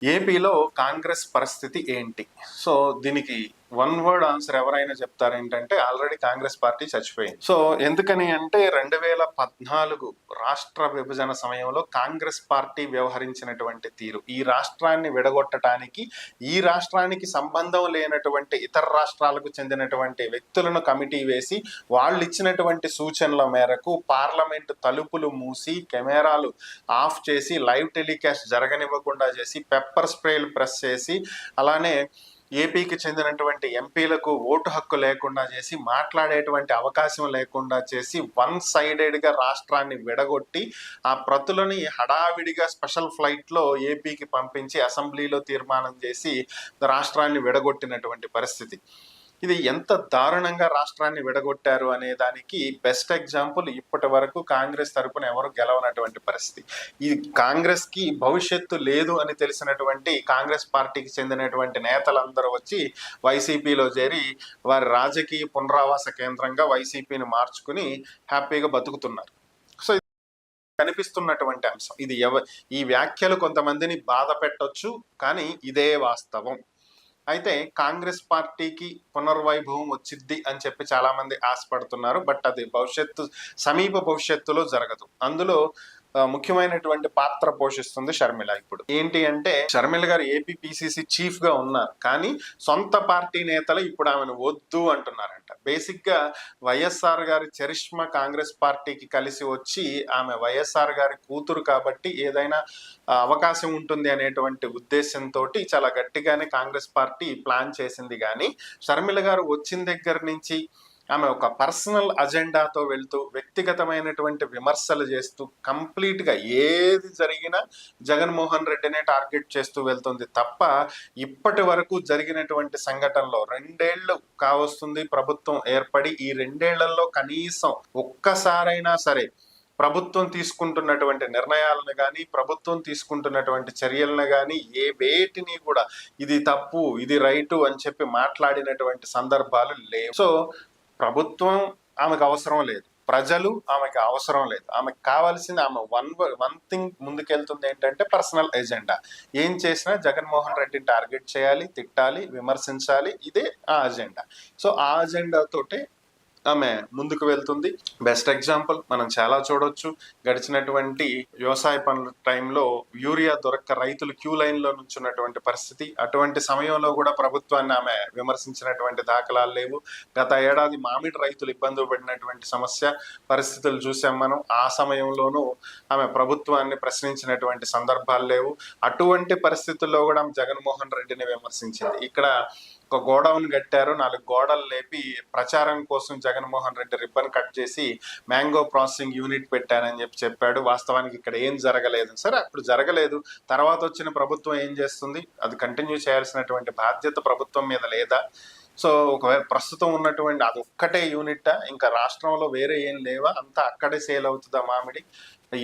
ఏపీలో కాంగ్రెస్ పరిస్థితి ఏంటి? సో, దీనికి వన్ వర్డ్ ఆన్సర్ ఎవరైనా చెప్తారేంటంటే ఆల్రెడీ కాంగ్రెస్ పార్టీ చచ్చిపోయింది. సో, ఎందుకని అంటే 2014 రాష్ట్ర విభజన సమయంలో కాంగ్రెస్ పార్టీ వ్యవహరించినటువంటి తీరు, ఈ రాష్ట్రాన్ని విడగొట్టడానికి, ఈ రాష్ట్రానికి సంబంధం లేనటువంటి ఇతర రాష్ట్రాలకు చెందినటువంటి వ్యక్తులను కమిటీ వేసి వాళ్ళు ఇచ్చినటువంటి సూచనల మేరకు పార్లమెంటు తలుపులు మూసి, కెమెరాలు ఆఫ్ చేసి, లైవ్ టెలికాస్ట్ జరగనివ్వకుండా చేసి, పెప్పర్ స్ప్రేలు ప్రెస్ చేసి, అలానే ఏపీకి చెందినటువంటి ఎంపీలకు ఓటు హక్కు లేకుండా చేసి, మాట్లాడేటువంటి అవకాశం లేకుండా చేసి, వన్ సైడెడ్గా రాష్ట్రాన్ని విడగొట్టి ఆ ప్రతులని హడావిడిగా స్పెషల్ ఫ్లైట్లో ఏపీకి పంపించి అసెంబ్లీలో తీర్మానం చేసి రాష్ట్రాన్ని విడగొట్టినటువంటి పరిస్థితి. ఇది ఎంత దారుణంగా రాష్ట్రాన్ని విడగొట్టారు అనే దానికి బెస్ట్ ఎగ్జాంపుల్ ఇప్పటి వరకు కాంగ్రెస్ తరపున ఎవరు గెలవనటువంటి పరిస్థితి. ఈ కాంగ్రెస్ కి భవిష్యత్తు లేదు అని తెలిసినటువంటి కాంగ్రెస్ పార్టీకి చెందినటువంటి నేతలందరూ వచ్చి వైసీపీలో చేరి వారి రాజకీయ పునరావాస కేంద్రంగా వైసీపీని మార్చుకుని హ్యాపీగా బతుకుతున్నారు. సో కనిపిస్తున్నటువంటి అంశం ఇది. ఈ వ్యాఖ్యలు కొంతమందిని బాధ పెట్టొచ్చు, కానీ ఇదే వాస్తవం. అయితే కాంగ్రెస్ పార్టీకి పునర్వైభవం వచ్చిద్ది అని చెప్పి చాలా మంది ఆశపడుతున్నారు. బట్ అది సమీప భవిష్యత్తులో జరగదు. అందులో ముఖ్యమైనటువంటి పాత్ర పోషిస్తుంది షర్మిల. ఇప్పుడు ఏంటి అంటే, షర్మిల గారు ఏపీ పిసిసి చీఫ్ గా ఉన్నారు, కానీ సొంత పార్టీ నేతలు ఇప్పుడు ఆమెను వద్దు అంటున్నారంట. బేసిక్ గా వైఎస్ఆర్ గారి చరిష్మా కాంగ్రెస్ పార్టీకి కలిసి వచ్చి, ఆమె వైఎస్ఆర్ గారి కూతురు కాబట్టి ఏదైనా అవకాశం ఉంటుంది అనేటువంటి ఉద్దేశంతో చాలా గట్టిగానే కాంగ్రెస్ పార్టీ ప్లాన్ చేసింది. కానీ షర్మిల గారు వచ్చిన దగ్గర నుంచి ఆమె ఒక పర్సనల్ అజెండాతో వెళ్తూ, వ్యక్తిగతమైనటువంటి విమర్శలు చేస్తూ, కంప్లీట్గా ఏది జరిగినా జగన్మోహన్ రెడ్డినే టార్గెట్ చేస్తూ వెళ్తుంది తప్ప, ఇప్పటి వరకు జరిగినటువంటి సంఘటనలో 2 ఏళ్ళు కావస్తుంది ప్రభుత్వం ఏర్పడి, ఈ 2 ఏళ్లలో కనీసం ఒక్కసారైనా సరే ప్రభుత్వం తీసుకుంటున్నటువంటి నిర్ణయాలను కానీ, ప్రభుత్వం తీసుకుంటున్నటువంటి చర్యలను కానీ, వేటిని కూడా ఇది తప్పు, ఇది రైటు అని చెప్పి మాట్లాడినటువంటి సందర్భాలు లేవు. సో ప్రభుత్వం ఆమెకు అవసరం లేదు, ప్రజలు ఆమెకు అవసరం లేదు. ఆమెకు కావాల్సింది, ఆమె వన్ థింగ్ ముందుకెళ్తుంది ఏంటంటే పర్సనల్ ఎజెండా. ఏం చేసినా జగన్మోహన్ రెడ్డిని టార్గెట్ చేయాలి, తిట్టాలి, విమర్శించాలి, ఇదే ఆ అజెండా. సో ఆ అజెండాతోటే ఆమె ముందుకు వెళ్తుంది. బెస్ట్ ఎగ్జాంపుల్ మనం చాలా చూడొచ్చు. గడిచినటువంటి వ్యవసాయ పనుల టైంలో యూరియా దొరక్క రైతులు క్యూ లైన్లో నుంచున్నటువంటి పరిస్థితి. అటువంటి సమయంలో కూడా ప్రభుత్వాన్ని ఆమె విమర్శించినటువంటి దాఖలాలు లేవు. గత ఏడాది మామిడి రైతులు ఇబ్బందులు పడినటువంటి పరిస్థితులు చూసాం మనం. ఆ సమయంలోనూ ఆమె ప్రభుత్వాన్ని ప్రశ్నించినటువంటి సందర్భాలు లేవు. అటువంటి పరిస్థితుల్లో కూడా ఆమె జగన్మోహన్ రెడ్డిని విమర్శించింది. ఇక్కడ ఒక గోడౌన్ కట్టారు, 4 గోడలు లేపి ప్రచారం కోసం జగన్మోహన్ రెడ్డి రిబ్బన్ కట్ చేసి మ్యాంగో ప్రాసెసింగ్ యూనిట్ పెట్టానని చెప్పాడు. వాస్తవానికి ఇక్కడ ఏం జరగలేదు. సరే, అప్పుడు జరగలేదు, తర్వాత వచ్చిన ప్రభుత్వం ఏం చేస్తుంది? అది కంటిన్యూ చేయాల్సినటువంటి బాధ్యత ప్రభుత్వం మీద లేదా? సో ఒకవేళ ప్రస్తుతం ఉన్నటువంటి అది ఒక్కటే యూనిట్టా? ఇంకా రాష్ట్రంలో వేరే ఏం లేవా? అంతా అక్కడే సేల్ అవుతుందా మామిడి?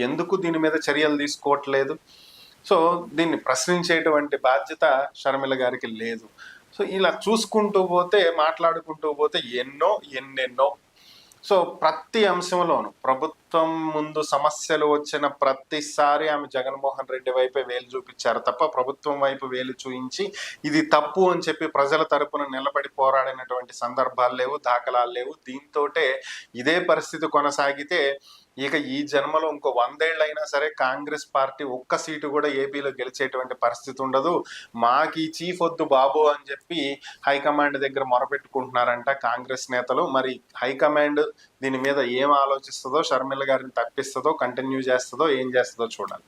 ఎందుకు దీని మీద చర్యలు తీసుకోవట్లేదు? సో దీన్ని ప్రశ్నించేటువంటి బాధ్యత షర్మిల గారికి లేదు. సో ఇలా చూసుకుంటూ పోతే, మాట్లాడుకుంటూ పోతే ఎన్నెన్నో. సో ప్రతి అంశంలోనూ ప్రభుత్వం ముందు సమస్యలు వచ్చిన ప్రతిసారి ఆమె జగన్మోహన్ రెడ్డి వైపే వేలు చూపించారు తప్ప, ప్రభుత్వం వైపు వేలు చూపించి ఇది తప్పు అని చెప్పి ప్రజల తరపున నిలబడి పోరాడినటువంటి సందర్భాలు లేవు, దాఖలాలు లేవు. దీంతో ఇదే పరిస్థితి కొనసాగితే ఇక ఈ జన్మలో ఇంకో 100 ఏళ్ళైనా సరే కాంగ్రెస్ పార్టీ ఒక్క సీటు కూడా ఏపీలో గెలిచేటువంటి పరిస్థితి ఉండదు. మాకు ఈ చీఫ్ వద్దు బాబు అని చెప్పి హైకమాండ్ దగ్గర మొరపెట్టుకుంటున్నారంట కాంగ్రెస్ నేతలు. మరి హైకమాండ్ దీని మీద ఏం ఆలోచిస్తుందో, షర్మిల గారిని తప్పిస్తుందో, కంటిన్యూ చేస్తుందో, ఏం చేస్తుందో చూడాలి.